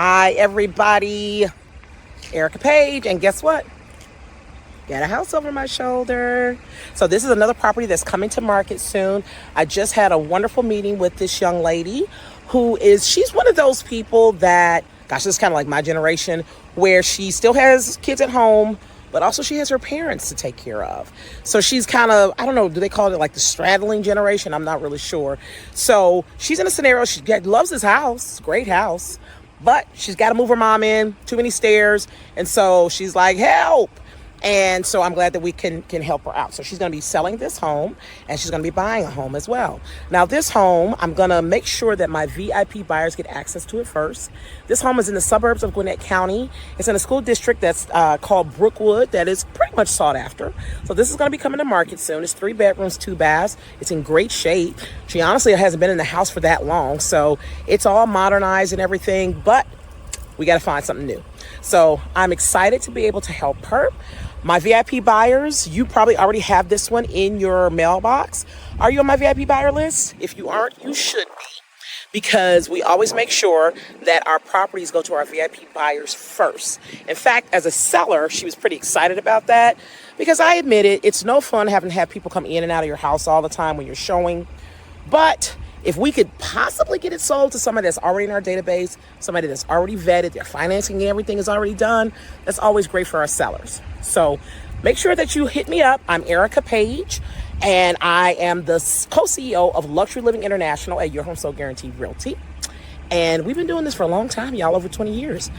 Hi, everybody. Erica Page, and guess what? Got a house over my shoulder. So this is another property that's coming to market soon. I just had a wonderful meeting with this young lady she's one of those people that, gosh, this is kind of like my generation, where she still has kids at home, but also she has her parents to take care of. So she's kind of, I don't know, do they call it like the straddling generation? I'm not really sure. So she's in a scenario, she loves this house, great house, but she's got to move her mom in, too many stairs. And so she's like, help. And so I'm glad that we can help her out. So she's going to be selling this home, and she's going to be buying a home as well. Now, this home, I'm going to make sure that my VIP buyers get access to it first. This home is in the suburbs of Gwinnett County. It's in a school district that's called Brookwood that is pretty much sought after. So this is going to be coming to market soon. It's 3 bedrooms, 2 baths. It's in great shape. She honestly hasn't been in the house for that long, so it's all modernized and everything, but we got to find something new. So I'm excited to be able to help her. My VIP buyers, you probably already have this one in your mailbox. Are you on my VIP buyer list? If you aren't, you should be, because we always make sure that our properties go to our VIP buyers first. In fact, as a seller, she was pretty excited about that, because I admit it, it's no fun having to have people come in and out of your house all the time when you're showing. But if we could possibly get it sold to somebody that's already in our database, somebody that's already vetted, their financing and everything is already done, that's always great for our sellers. So make sure that you hit me up. I'm Erica Page, and I am the co-CEO of Luxury Living International at Your Home Sold Guaranteed Realty. And we've been doing this for a long time, y'all, over 20 years.